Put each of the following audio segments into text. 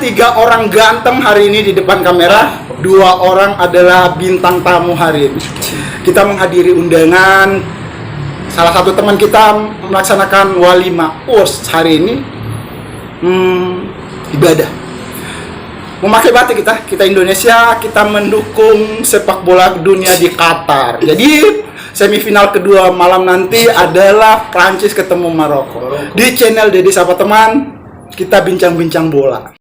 3 orang ganteng hari ini di depan kamera, 2 orang adalah bintang tamu hari ini. Kita menghadiri undangan salah satu teman kita melaksanakan walimah urs hari ini. Ibadah. Memakai batik kita Indonesia, kita mendukung sepak bola dunia di Qatar. Jadi semifinal kedua malam nanti adalah Prancis ketemu Maroko. Di channel Dedi Sapa Teman, kita bincang-bincang bola.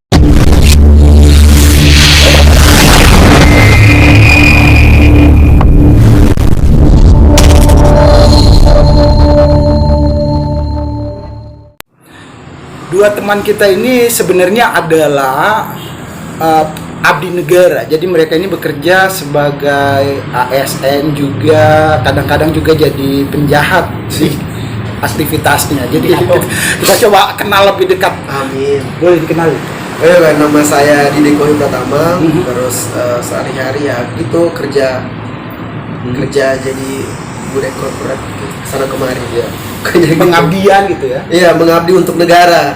Dua teman kita ini sebenarnya adalah abdi negara. Jadi mereka ini bekerja sebagai ASN juga, kadang-kadang juga jadi penjahat sih aktivitasnya. Jadi kita coba kenal lebih dekat. Amin. Boleh dikenali? Nama saya Didi Kohim Pratama. Terus sehari-hari ya gitu kerja jadi budak korporat gitu, sana kemari ya. Pengabdian gitu ya? Iya, mengabdi untuk negara.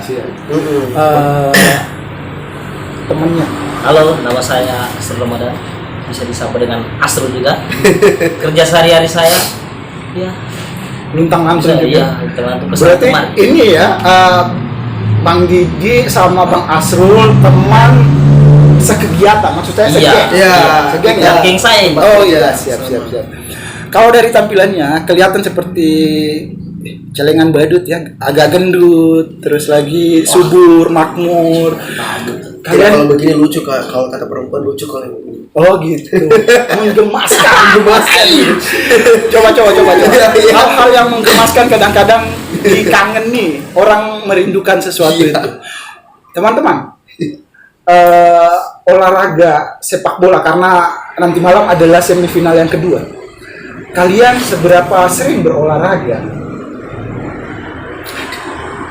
Temennya. Halo, nama saya Asrul Ramadan, bisa disapa dengan Asrul juga. Kerja sehari-hari saya, ya, Luntang lantung juga. Iya, tergantung Berarti teman. ini ya, Bang Didi sama Bang Asrul teman sekegiatan, maksudnya segeng. Iya. Segeng ya. Geng saya, Mbak. Oh iya, siap. Kalau dari tampilannya kelihatan seperti celengan badut ya, agak gendut, terus lagi subur, makmur. Kalian kalau begini lucu, kalau kata perempuan lucu kalau yang begini. Oh gitu, menggemaskan. Coba. Hal-hal yang menggemaskan kadang-kadang dikangeni, orang merindukan sesuatu itu. Teman-teman, olahraga sepak bola karena nanti malam adalah semifinal yang kedua. Kalian seberapa sering berolahraga?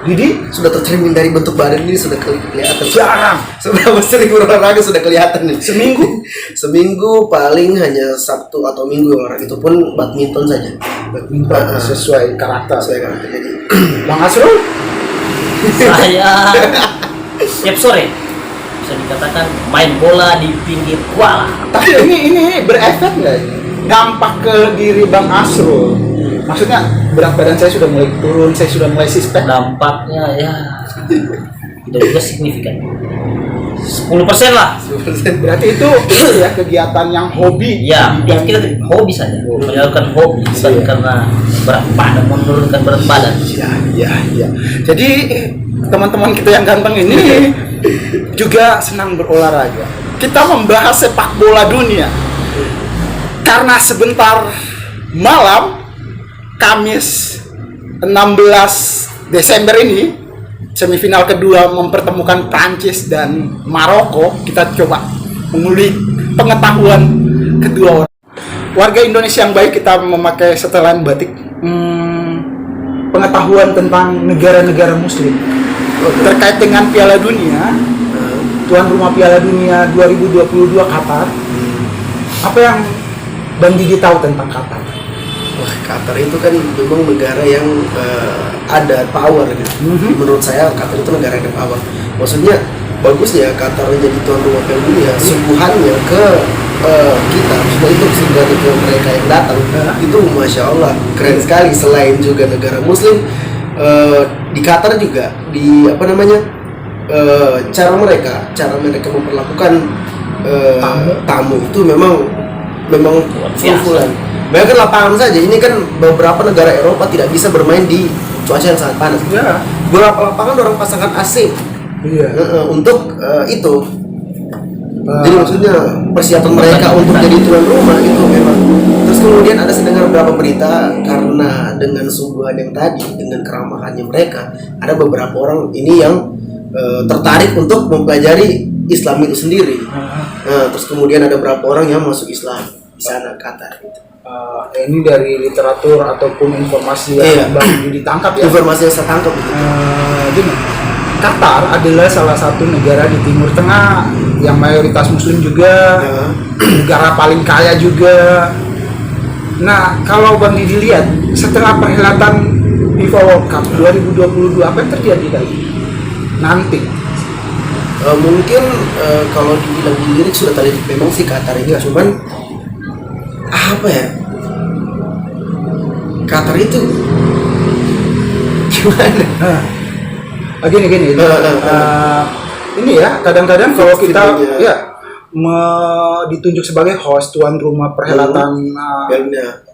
Didi? Sudah tercermin dari bentuk badan ini, sudah kelihatan. Jarang. Seberapa sering berolahraga sudah kelihatan nih. Seminggu? Seminggu paling hanya Sabtu atau Minggu olahraga, itu pun badminton saja. Badminton sesuai karakter. Jadi Bang Asrul? Saya tiap sore bisa dikatakan main bola di pinggir kuala. Tapi ini berefek nggak ini? Dampak ke diri Bang Asrul? Maksudnya berat badan saya sudah mulai turun, saya sudah mulai sispek. Dampaknya ya tidak juga signifikan. 10% lah. Berarti itu ya kegiatan yang hobi. Ya, kita hobi saja. Menjalankan hobi bukan karena berat badan, menurunkan berat badan. Ya. Jadi teman-teman kita yang ganteng ini juga senang berolahraga. Kita membahas sepak bola dunia. Karena sebentar malam Kamis 16 Desember ini semifinal kedua mempertemukan Prancis dan Maroko. Kita coba mengulik pengetahuan kedua orang. Warga Indonesia yang baik, kita memakai setelan batik. Pengetahuan tentang negara-negara muslim terkait dengan Piala Dunia, tuan rumah Piala Dunia 2022 Qatar. Apa yang Bang Didi tahu tentang Qatar? wah, Qatar itu kan memang negara yang ada power gitu. Menurut saya Qatar itu negara yang ada power. Maksudnya bagusnya Qatar menjadi tuan rumah Piala Dunia, suguhannya ke kita, maksudnya itu suguhan ke mereka yang datang, itu masya Allah keren sekali. Selain juga negara Muslim, di Qatar juga di cara mereka memperlakukan tamu itu memang full-fullan. Bayangkan lapangan saja, ini kan beberapa negara Eropa tidak bisa bermain di cuaca yang sangat panas. Ya. Beberapa lapangan orang pasangkan AC. Iya. Untuk itu. Jadi maksudnya persiapan mereka untuk jadi tuan rumah itu memang. Terus kemudian ada sedengar beberapa berita karena dengan sungguhan yang tadi, dengan keramahannya mereka, ada beberapa orang ini yang tertarik untuk mempelajari Islam itu sendiri. Terus kemudian ada beberapa orang yang masuk Islam di sana Qatar gitu. Ini dari literatur ataupun informasi yang baru ditangkap ya. Informasi yang saya tangkap gitu. Gini, Qatar adalah salah satu negara di Timur Tengah yang mayoritas Muslim juga, negara paling kaya juga. Nah, kalau Bang Didi lihat setelah perhelatan FIFA World Cup 2022, apa yang terjadi lagi nanti? Mungkin kalau dibilang dilirik sudah tadi memang sih Qatar ini, cuman apa ya? Qatar itu gimana? Gini. Ini ya, kadang-kadang kalau kita ya ditunjuk sebagai host tuan rumah perhelatan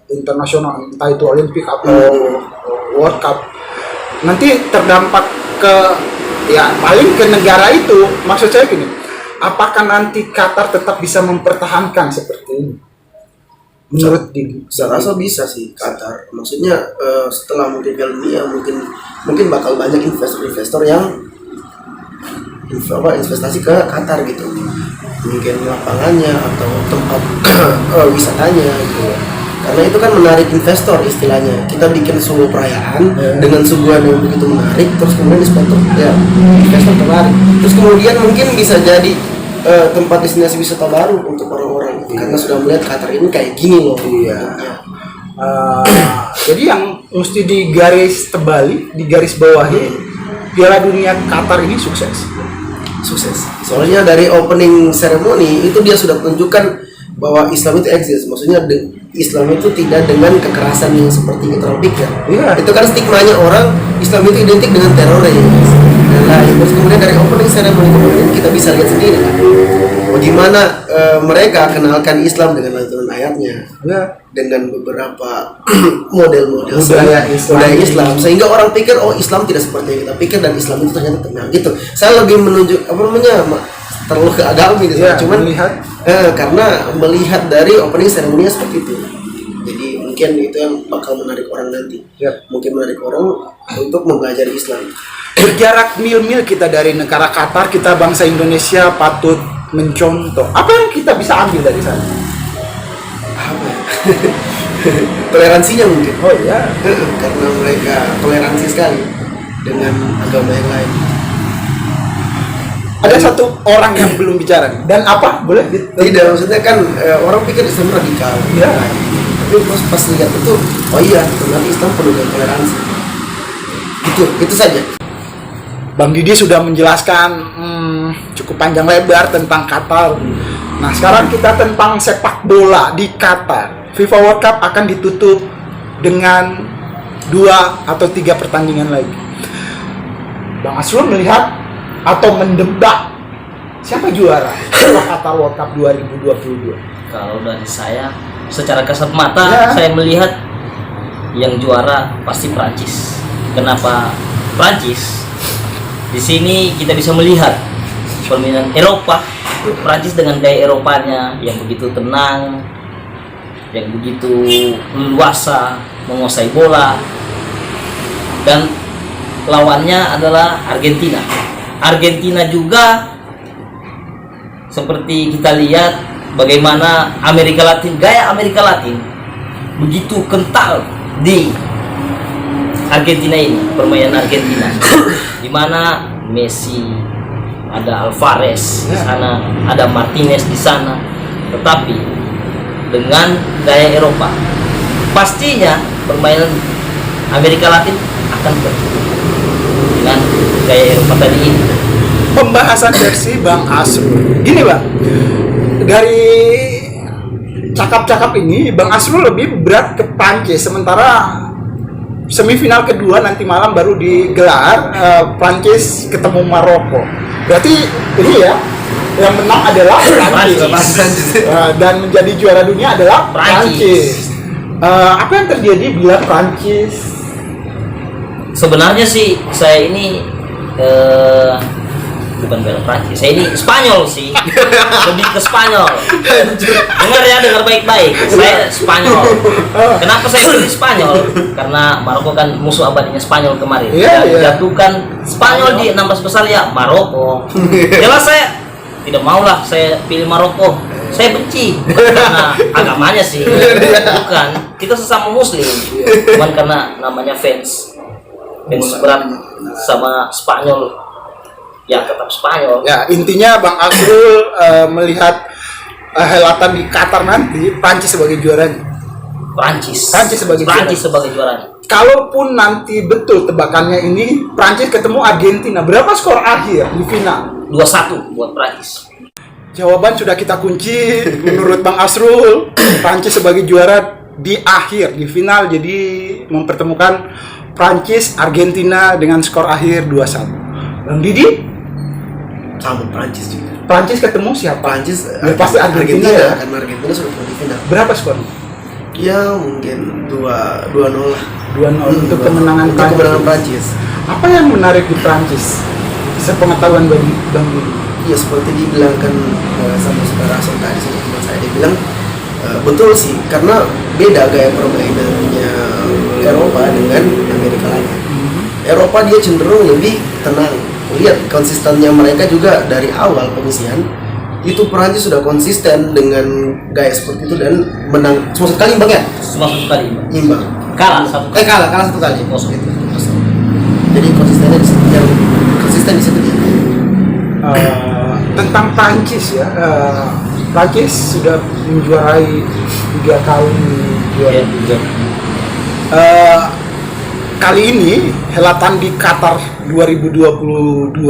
internasional, entah itu Olimpik atau World Cup, nanti terdampak ke ya paling ke negara itu. Maksud saya gini, apakah nanti Qatar tetap bisa mempertahankan seperti ini? Menurut Didi, Saya rasa bisa sih Qatar. Maksudnya setelah mungkin Piala Dunia mungkin bakal banyak investor yang investasi ke Qatar gitu. Mungkin lapangannya atau tempat wisatanya gitu. Karena itu kan menarik investor istilahnya. Kita bikin sebuah perayaan dengan suguhan yang begitu menarik, terus kemudian investor tertarik. Terus kemudian mungkin bisa jadi tempat destinasi wisata baru untuk orang-orang karena sudah melihat Qatar ini kayak gini loh. Jadi yang mesti digaris tebali, digaris bawahi, Piala Dunia Qatar ini sukses. Soalnya dari opening ceremony itu dia sudah tunjukkan bahwa Islam itu eksis. Maksudnya Islam itu tidak dengan kekerasan yang seperti kita pikir. Itu kan stigmanya orang Islam itu identik dengan teroris dan lain. Terus kemudian dari opening ceremony kemarin kita bisa lihat sendiri kan bagaimana mereka kenalkan Islam dengan lantunan ayatnya, dengan beberapa model-model budaya Islam, sehingga orang pikir oh Islam tidak seperti yang kita pikir dan Islam itu ternyata tenang gitu. Saya lebih menunjuk terlalu ke agama gitu, cuman melihat karena melihat dari opening ceremony seperti itu. Jadi mungkin itu yang bakal menarik orang nanti. Mungkin menarik orang untuk mempelajari Islam. Berjarak mil-mil kita dari negara Qatar, kita bangsa Indonesia patut mencontoh. Apa yang kita bisa ambil dari sana? Apa ya? Toleransinya mungkin. Oh iya. Karena mereka toleransi sekali dengan agama yang lain. Ada satu orang yang belum bicara. Dan apa? Boleh? Tidak, maksudnya kan orang pikir Islam radikal. Tapi pas lihat itu, oh iya, ternyata Islam penuh dengan toleransi. Itu saja. Bang Didi sudah menjelaskan cukup panjang lebar tentang Qatar. Nah, sekarang kita tentang sepak bola di Qatar. FIFA World Cup akan ditutup dengan 2 atau 3 pertandingan lagi. Bang Asrul melihat atau mendebak siapa juara Qatar World Cup 2022? Kalau dari saya, secara kasat mata saya melihat yang juara pasti Prancis. Kenapa Prancis? Di sini kita bisa melihat permainan Eropa, Prancis dengan gaya Eropanya yang begitu tenang, yang begitu leluasa menguasai bola, dan lawannya adalah Argentina. Argentina juga seperti kita lihat bagaimana gaya Amerika Latin begitu kental di Argentina ini, permainan Argentina, di mana Messi, ada Alvarez di sana, ada Martinez di sana, tetapi dengan gaya Eropa, pastinya permainan Amerika Latin akan bertemu dengan gaya Eropa tadi ini. Pembahasan versi Bang Asrul. Gini Bang, dari cakap-cakap ini Bang Asrul lebih berat ke Prancis, sementara semifinal kedua nanti malam baru digelar, Prancis ketemu Maroko. Berarti ini ya, yang menang adalah Prancis. Dan menjadi juara dunia adalah Prancis. Apa yang terjadi bila Prancis? Sebenarnya sih saya ini bukan bela Prancis, saya ini Spanyol sih, lebih ke Spanyol. Dengar baik-baik, saya Spanyol. Kenapa saya pilih Spanyol? Karena Maroko kan musuh abadinya Spanyol kemarin. Jatuhkan Spanyol di 16 besar ya Maroko. Jelas saya tidak maulah saya pilih Maroko. Saya benci, bukan karena agamanya sih, bukan. Kita sesama Muslim, cuman karena namanya fans berat sama Spanyol. Ya tetap Spanyol. Ya intinya Bang Asrul melihat helatan di Qatar nanti Prancis sebagai juaranya. Prancis sebagai juaranya. Kalaupun nanti betul tebakannya ini Prancis ketemu Argentina, berapa skor akhir di final? 2-1 buat Prancis. Jawaban sudah kita kunci. Menurut Bang Asrul, Prancis sebagai juara di akhir, di final, jadi mempertemukan Prancis Argentina dengan skor akhir 2-1. Bang Didi, Sama Prancis juga. Prancis ketemu siapa? Prancis Ya, pasti Argentina ya. karena Argentina sudah pernah di final. Berapa skornya? Ya mungkin 2-0 lah. 2-0 untuk kemenangan Untuk Prancis. kemenangan Prancis. Apa yang menarik di Prancis? Sepengetahuan Bang Didi. Ya seperti dibilang kan sama saudara Rasul tadi sama teman saya, dia bilang betul sih, karena beda gaya permainannya Eropa dengan Amerika Latin. Eropa dia cenderung lebih tenang. Lihat konsistennya mereka juga dari awal penyisihan itu. Perancis sudah konsisten dengan gaya seperti itu dan menang semua sekali, imbang ya? Cuma 1 kali. Imbang. Kalah 1 kali. Kalah 1 kali. Itu. Jadi konsistennya di situ, yang konsisten di situ dia. Tentang Prancis ya, Prancis sudah menjuarai 3 kali juara dunia. Kali ini helatan di Qatar 2022,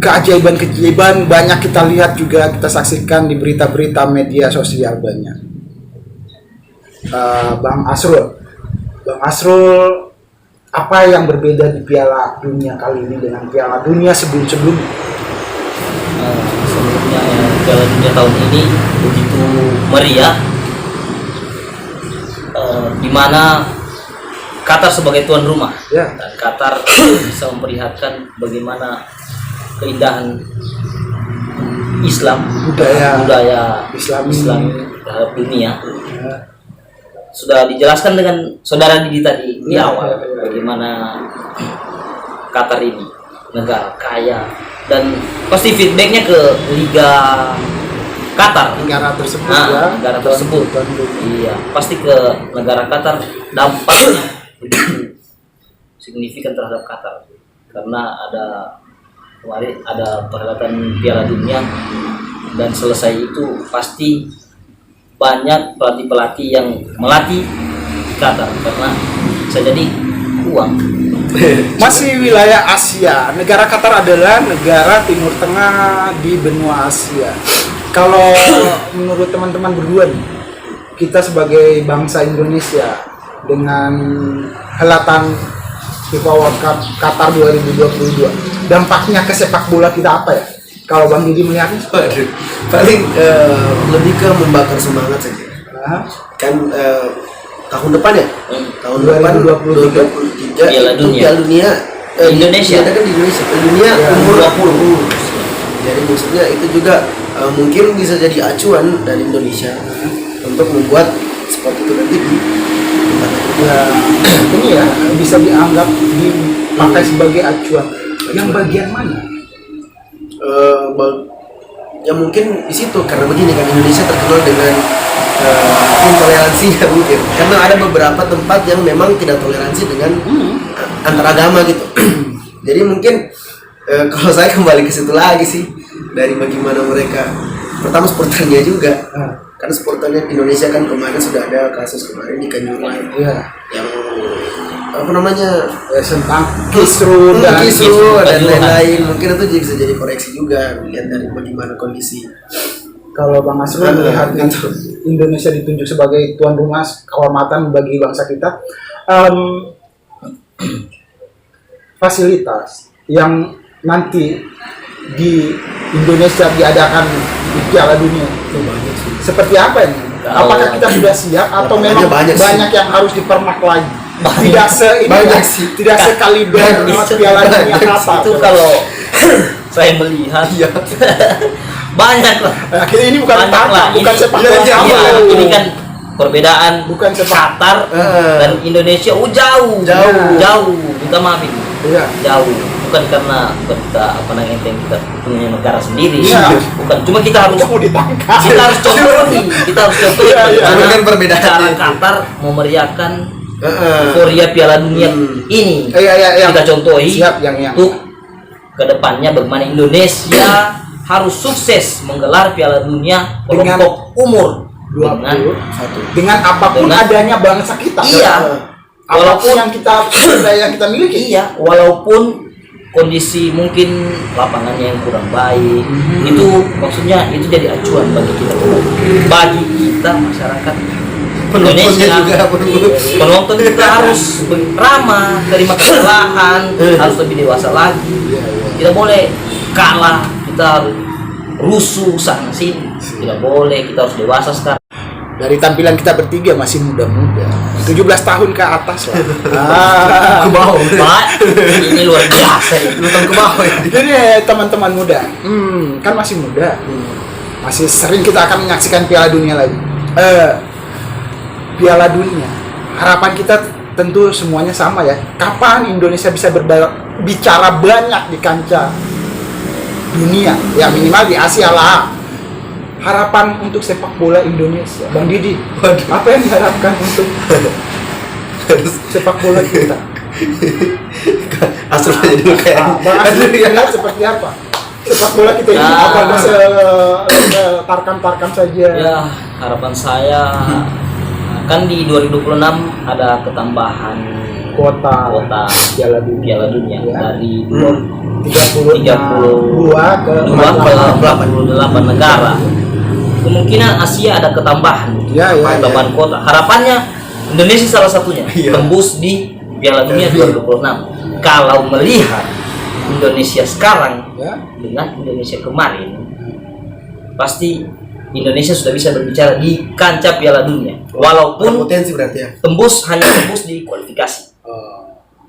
keajaiban-keajaiban banyak kita lihat juga, kita saksikan di berita-berita media sosial banyak. Bang Asrul, apa yang berbeda di Piala Dunia kali ini dengan Piala Dunia sebelum-sebelumnya? Sebelumnya Piala Dunia tahun ini begitu meriah, di mana Qatar sebagai tuan rumah, Ya. dan Qatar bisa memperlihatkan bagaimana keindahan Islam, budaya Islami. terhadap dunia. Sudah dijelaskan dengan saudara Didi tadi di Ya, awal, ya. bagaimana Qatar ini negara kaya, dan pasti feedbacknya ke Liga Qatar, Negara tersebut ya. negara tersebut. Tuan rumah. Iya, pasti ke negara Qatar dampaknya begitu signifikan terhadap Qatar, karena kemarin ada perhelatan Piala Dunia, dan selesai itu pasti banyak pelatih-pelatih yang melatih di Qatar karena bisa jadi uang. Masih wilayah Asia. Negara Qatar adalah negara Timur Tengah di benua Asia. Kalau menurut teman-teman berdua nih, kita sebagai bangsa Indonesia dengan helatan FIFA World Cup Qatar 2022, dampaknya ke sepak bola kita apa ya? Kalau Bang Didi melihatnya? Waduh, paling lebih ke membakar semangat saja. Kan tahun depan ya, tahun depan 2023 Piala itu Dunia. Piala Dunia Indonesia. kan di Indonesia. Piala Dunia Ya, umur 20. Jadi maksudnya itu juga mungkin bisa jadi acuan dari Indonesia untuk membuat seperti itu nanti di Ya, ini ya bisa dianggap dipakai sebagai acuan. Yang bagian mana? ya mungkin di situ, karena begini kan Indonesia terkenal dengan intoleransinya mungkin, karena ada beberapa tempat yang memang tidak toleransi dengan antaragama gitu. Jadi mungkin kalau saya kembali ke situ lagi sih, dari bagaimana mereka pertama supporternya juga, karena supporternya Indonesia kan kemarin sudah ada kasus kemarin di Kanjuruhan Iya. yang apa namanya Tentang kisru dan kisru dan Kanjuruhan. lain-lain. Mungkin itu bisa jadi koreksi juga, lihat dari bagaimana kondisi. Kalau Bang Asrul melihat Indonesia ditunjuk sebagai tuan rumah, kehormatan bagi bangsa kita. Fasilitas yang nanti di Indonesia diadakan di Piala Dunia Itu banyak sih. seperti apa ini? Apakah kita sudah siap atau memang Banyak banyak sih. yang harus dipermak lagi? Banyak. Tidak se ini Banyak ya, sih. tidak sekaliber Piala Dunia Qatar. Itu kalau saya melihat banyak lah. Akhirnya ini bukan Banyak Qatar, lah. bukan Ini- sepak iya, bola iya, sama. Iya, ini kan perbedaan Bukan sepak- Qatar dan Indonesia jauh, Jauh. Minta maaf ini, Iya. jauh. Bukan karena kita apa namanya kita punya negara sendiri, Iya. bukan. Cuma kita harus Mau ditangkap. kita harus contohi, kita harus contohi Iya, iya. bagaimana Cuma kan perbedaannya cara itu. Qatar memeriahkan Heeh. Korea Piala Dunia ini. Iya. Kita contohi Siap yang untuk kedepannya bagaimana Indonesia harus sukses menggelar Piala Dunia Dengan kelompok umur 20 Satu. dengan apapun Dengan- adanya bangsa kita. Iya. Apapun yang kita miliki. Iya, walaupun kondisi mungkin lapangannya yang kurang baik, itu maksudnya itu jadi acuan bagi kita masyarakat Indonesia. Penonton juga harus ramah, terima kesalahan, harus lebih dewasa lagi. Tidak boleh kalah, kita harus rusuh sana sini. Tidak boleh, kita harus dewasa sekarang. Dari tampilan kita bertiga masih muda-muda, 17 tahun ke atas lah. Ke bawah. Pak, ini luar biasa. Nonton ke bawah ya. Jadi teman-teman muda, kan masih muda, masih sering kita akan menyaksikan Piala Dunia lagi. Piala Dunia, harapan kita tentu semuanya sama ya. Kapan Indonesia bisa bicara banyak di kancah dunia? Ya minimal di Asia lah. Harapan untuk sepak bola Indonesia, Bang Didi, apa yang diharapkan untuk sepak bola kita? Asal aja dulu kayak. Bang Asri lihat seperti apa? Sepak bola kita ini apakah tarkam-tarkam saja? Ya, harapan saya kan di 2026 ada ketambahan Kuota Piala Dunia Ya. dari 32 ke 48 negara. Kemungkinan Asia ada ketambahan, ketambahan kota. Harapannya Indonesia salah satunya tembus di Piala Dunia 2026. Kalau melihat Indonesia sekarang dengan Indonesia kemarin, pasti Indonesia sudah bisa berbicara di kancah Piala Dunia. Walaupun potensi berarti ya. hanya tembus di kualifikasi.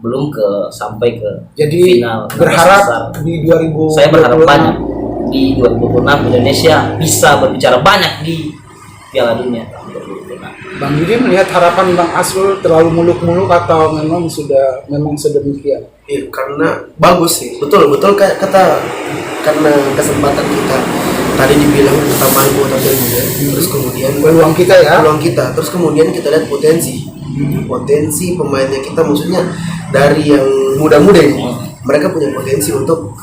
Belum sampai ke jadi final. berharap di 2026 saya berharap banyak di 2026 Indonesia bisa berbicara banyak di Piala Dunia tahun 2026. Bang Didi melihat harapan Bang Asrul terlalu muluk-muluk atau memang sedemikian? Karena bagus sih, betul kayak karena kesempatan kita tadi dibilang ketambahan kuota ya. Terus kemudian peluang kita, terus kemudian kita lihat potensi pemainnya kita, maksudnya dari yang muda-muda ini, mereka punya potensi untuk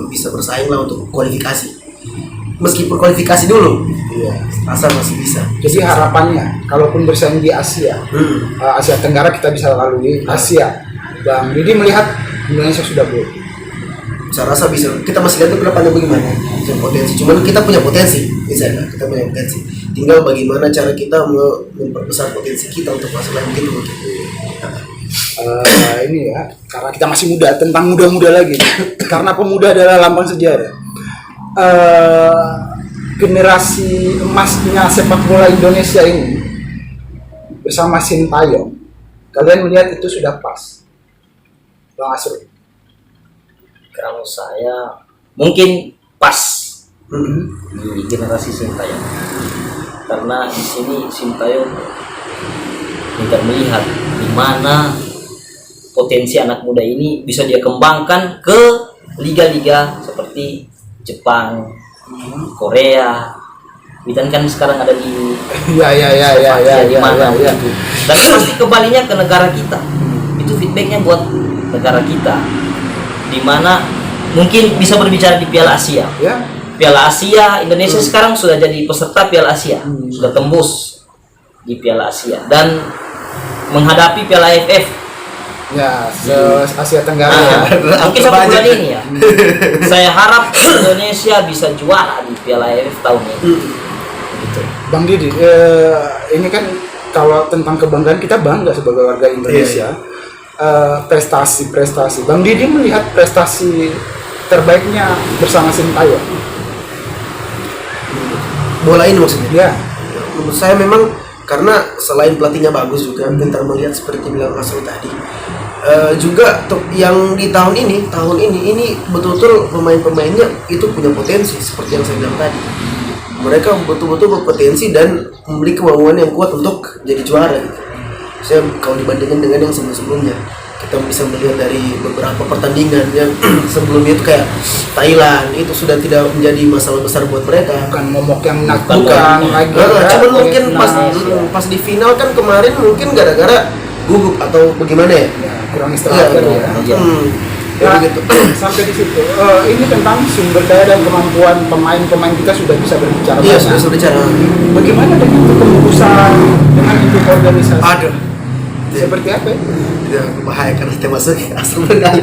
bisa bersaing lah untuk kualifikasi. Meskipun kualifikasi dulu, asal masih bisa. Jadi harapannya, kalaupun bersaing di Asia, Asia Tenggara kita bisa lalui Asia. Bang Didi melihat Indonesia sudah belum? Saya rasa bisa. Kita masih lihat ke depannya bagaimana potensi. Cuman kita punya potensi, misalnya kita punya potensi. Tinggal bagaimana cara kita memperbesar potensi kita untuk masuk lagi gitu mungkin. Ini ya, karena kita masih muda, tentang muda-muda lagi. Karena pemuda adalah lambang sejarah. Generasi emasnya sepak bola Indonesia ini bersama Sintayong, kalian melihat itu sudah pas, Bang Asrul? Kalau saya mungkin pas di generasi Sintayong, karena di sini Sintayong tidak melihat di mana potensi anak muda ini bisa dia kembangkan ke liga-liga seperti Jepang, Korea. Witan kan sekarang ada di di mana gitu. Dan pasti kembalinya ke negara kita. Itu feedbacknya buat negara kita, di mana mungkin bisa berbicara di Piala Asia. Piala Asia, Indonesia sekarang sudah jadi peserta Piala Asia, sudah tembus di Piala Asia dan menghadapi Piala AFF. Asia Tenggara. Mungkin satu bulan ini ya. Saya harap Indonesia bisa juara di Piala AFF tahun ini. Gitu. Bang Didi, ini kan kalau tentang kebanggaan, kita bangga sebagai warga Indonesia. Prestasi. Bang Didi melihat prestasi terbaiknya bersama Sintayong. Bola ini maksudnya? Ya. Menurut saya memang karena selain pelatihnya bagus juga, pintar melihat seperti bilang Asri tadi. Juga yang di tahun ini betul-betul pemain-pemainnya itu punya potensi seperti yang saya bilang tadi. Mereka betul-betul berpotensi dan memiliki kemauan yang kuat untuk jadi juara gitu. Saya kalau dibandingkan dengan yang sebelum-sebelumnya, kita bisa melihat dari beberapa pertandingan yang sebelumnya itu kayak Thailand itu sudah tidak menjadi masalah besar buat mereka. Bukan momok yang menakutkan lagi. Cuman mungkin pas di final kan kemarin mungkin gara-gara gugup atau bagaimana ya? Kurang istirahat begitu. Sampai di situ. Ini tentang sumber daya dan kemampuan pemain-pemain kita sudah bisa berbicara. Iya, sudah berbicara. Bagaimana dengan kepengurusan dengan induk organisasi? Aduh. Seperti apa? Ya, bahaya karena kita masuk asal berkali.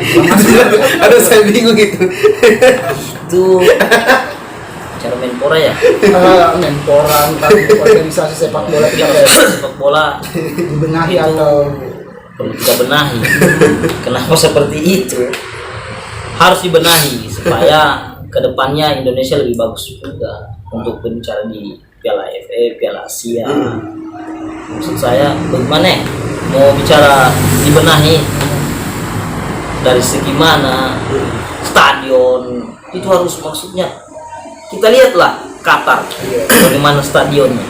Ada saya bingung itu. Itu cara Menpora ya. Menpora, entah organisasi sepak bola kita Sepak bola dibenahi itu atau perlu kita benahi. Kenapa seperti itu? Harus dibenahi supaya kedepannya Indonesia lebih bagus juga untuk berbicara di Piala AFF, Piala Asia. Maksud saya bagaimana ya? Mau bicara dibenahi dari segi mana, stadion itu harus, maksudnya kita lihatlah Qatar bagaimana stadionnya,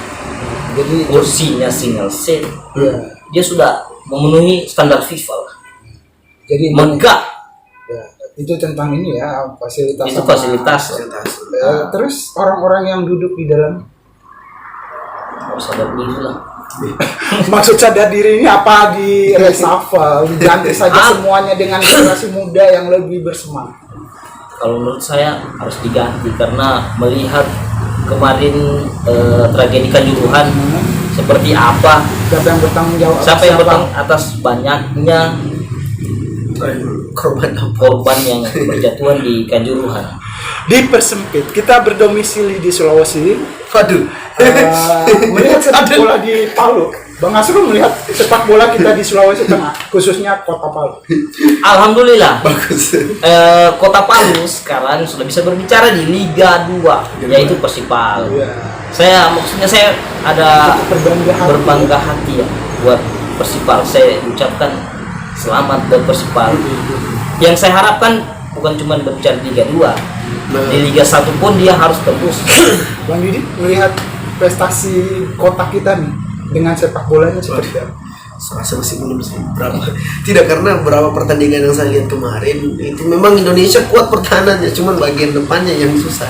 jadi kursinya single seat, ya, dia sudah memenuhi standar FIFA lah. jadi Megah ya, itu tentang ini ya, fasilitas itu sama- fasilitas. terus orang-orang yang duduk di dalam Harus sadar diri lah. maksud sadar diri ini apa, di reshuffle, diganti saja Ah. semuanya dengan generasi muda yang lebih bersemangat. Kalau menurut saya harus diganti karena melihat kemarin tragedi Kanjuruhan seperti apa, Siapa yang bertanggung jawab? siapa yang bertanggung atas banyaknya Korban apa? korban yang berjatuhan di Kanjuruhan. Dipersempit, kita berdomisili di Sulawesi. Waduh. Melihat sepak bola di Palu, Bang Asrul melihat sepak bola kita di Sulawesi Tengah, khususnya Kota Palu. Alhamdulillah, Bagus. Kota Palu sekarang sudah bisa berbicara di Liga 2, yaitu Persipal. Iya. Maksudnya saya ada Berbangga hati. berbangga hati ya buat Persipal. Saya ucapkan selamat buat Persipal. Yang saya harapkan bukan cuma berbicara di Liga 2, di Liga 1 pun dia harus tembus. Bang Didi melihat prestasi kota kita nih dengan sepak bolanya seperti apa? Saya masih belum sih berapa. Tidak, karena beberapa pertandingan yang saya lihat kemarin itu memang Indonesia kuat pertahanannya, cuman bagian depannya yang susah.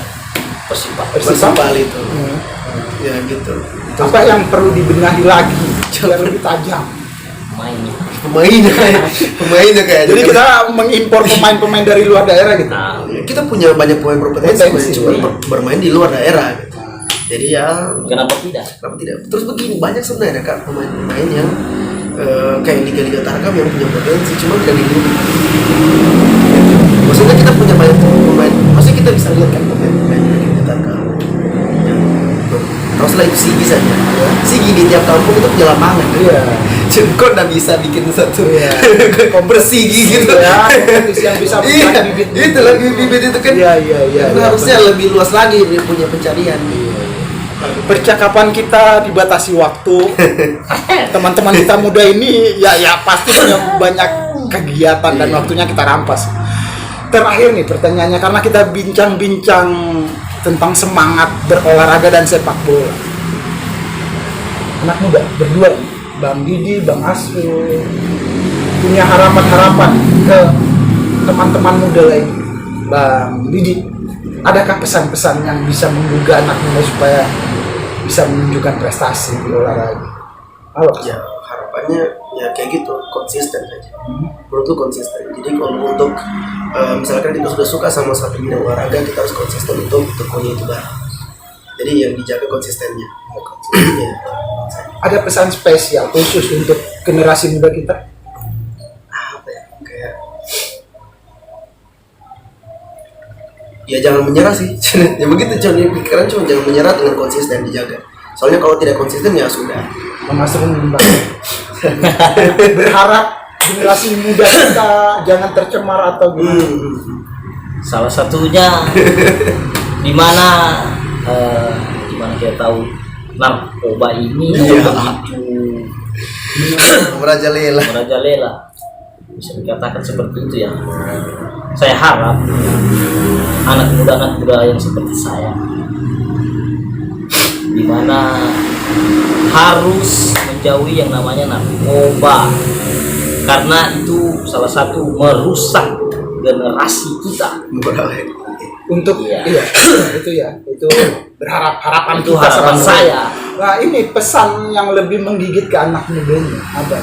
Persipal. Persipal itu. Ya gitu. Apa yang perlu dibenahi lagi biar lebih tajam? Mainnya. Pemainnya kayak Jadi kita mengimpor pemain-pemain dari luar daerah gitu. Nah, kita punya banyak pemain berpotensi, Potensi, cuma iya. bermain di luar daerah gitu. Jadi ya kenapa tidak? kenapa tidak? Terus begini, banyak sebenarnya Kak pemain-pemain yang kayak liga-liga tarkam yang punya potensi, cuma tidak dilihat. Maksudnya kita punya banyak pemain, maksudnya kita bisa lihat kan pemain-pemain liga tarkam. Terus lagi Sigi saja. Sigi di tiap kampung itu punya lapangan. Iya. Cuma kok nggak bisa bikin satu Iya. bersigi gitu. Ya, kompetisi yang bisa Iya, bukan bibit. itu lagi bibit itu kan. Iya. Karena harusnya lebih luas lagi dia punya pencarian. Percakapan kita dibatasi waktu. Teman-teman kita muda ini ya pasti punya banyak kegiatan dan waktunya kita rampas. Terakhir nih pertanyaannya, karena kita bincang-bincang tentang semangat berolahraga dan sepak bola. Anak muda berdua, Bang Didi, Bang Asrul, punya harapan-harapan ke teman-teman muda lain. Bang Didi, adakah pesan-pesan yang bisa menggugah anak muda supaya bisa menunjukkan prestasi di olahraga? Halo. Ya harapannya ya kayak gitu, konsisten aja. Menurutku konsisten. Jadi kalau untuk misalkan kita sudah suka sama satu bidang olahraga, kita harus konsisten untuk tekuni itu bareng. Jadi yang dijaga konsistennya. Ya. Ada pesan spesial khusus untuk generasi muda kita? Apa ya, kayak ya jangan menyerah sih. Ya begitu, jangan pikiran, cuma jangan menyerah dengan konsisten dijaga. Soalnya kalau tidak konsisten ya sudah. Bang Asrul berharap generasi muda kita jangan tercemar atau gimana? salah satunya di mana kita tahu narkoba ini Iya. begitu Merajalela. merajalela, bisa dikatakan seperti itu ya. Saya harap anak muda yang seperti saya, di mana harus menjauhi yang namanya narkoba, karena itu salah satu merusak generasi kita. Untuk Iya. itu harapan Itu kita harapan sama. saya. Nah ini pesan yang lebih menggigit ke anak mudanya apa?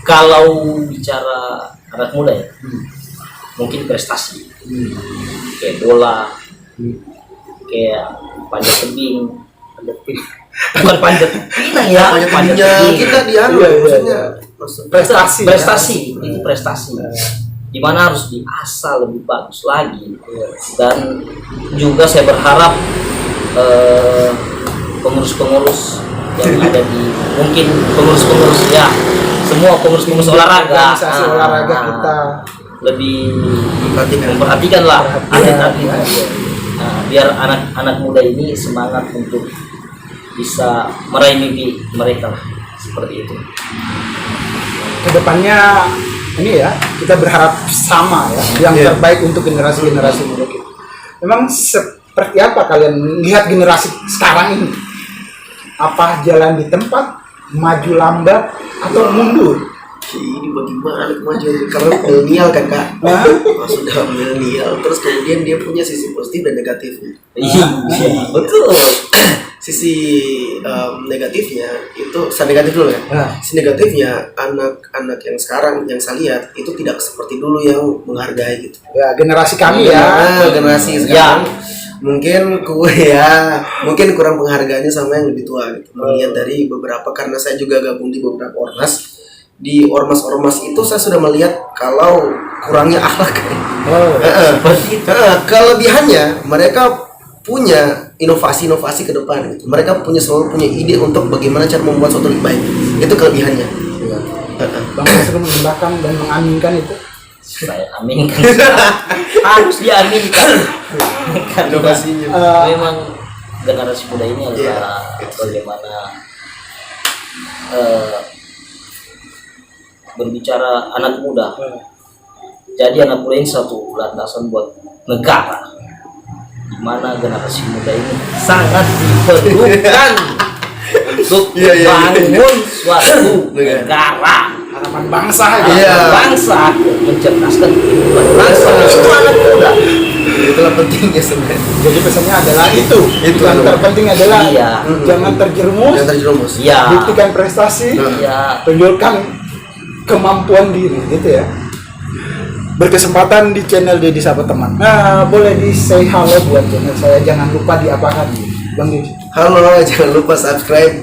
Kalau bicara anak muda ya, mungkin prestasi, kayak bola, kayak panjat tebing, bukan panjat ya Panjat panjat tebingnya tebing. kita dia Iya, iya, maksudnya Prestasi. Prestasi itu prestasi. Dimana harus diasah lebih bagus lagi. Dan juga saya berharap pengurus-pengurus yang ada di mungkin pengurus-pengurus ya semua pengurus-pengurus olahraga Organisasi olahraga kita. lebih Memperhatikan. memperhatikan lah Perhatian. atlet-atlet. Nah, biar anak-anak muda ini semangat untuk bisa meraih mimpi mereka lah, seperti itu. Kedepannya ini ya kita berharap sama ya yang Iya. terbaik untuk generasi muda kita. Memang seperti apa kalian melihat generasi sekarang ini? Apa jalan di tempat, maju lambat atau mundur? ini bagaimana kemajuan kalau milenial kan kak. Sudah milenial terus kemudian dia punya sisi positif dan negatifnya. Iya, betul. Sisi negatifnya itu saya negatif dulu ya. Nah. Sisi negatifnya anak-anak yang sekarang yang saya lihat itu tidak seperti dulu yang menghargai gitu. Ya generasi kami ya. Nah, generasi sekarang mungkin mungkin kurang penghargaannya sama yang lebih tua gitu. Melihat dari beberapa karena saya juga gabung di beberapa ormas. Di ormas-ormas itu saya sudah melihat kalau kurangnya akhlak. Seperti itu. Kelebihannya mereka punya inovasi-inovasi ke depan gitu. Mereka selalu punya ide untuk bagaimana cara membuat sesuatu lebih baik. Itu kelebihannya. Bang Nasrul menambahkan dan mengaminkan itu. Saya aminkan. Harus diaminkan. Karena Inovasinya. memang generasi muda ini adalah bagaimana berbicara anak muda. Jadi anak muda ini satu landasan buat negara. Di mana generasi muda ini sangat diperlukan untuk membangun suatu negara. Harapan bangsa ya. Iya. Bangsa mencerdaskan kehidupan bangsa itu anak muda. Itulah pentingnya sebenarnya. Jadi pesannya adalah itu. Itu yang adalah. terpenting adalah Iya. jangan terjerumus, Yang terjerumus. Iya. buktikan prestasi, Iya. tunjukkan kemampuan diri gitu ya. Berkesempatan di channel Dedi Sahabat Teman. Nah, boleh di say halo buat channel saya. Jangan lupa diapakan, Bang Dedi. Halo, jangan lupa subscribe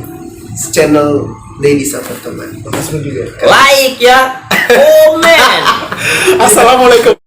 channel Dedi Sahabat Teman. Bang Nasrul juga. Like ya, komen. Assalamualaikum.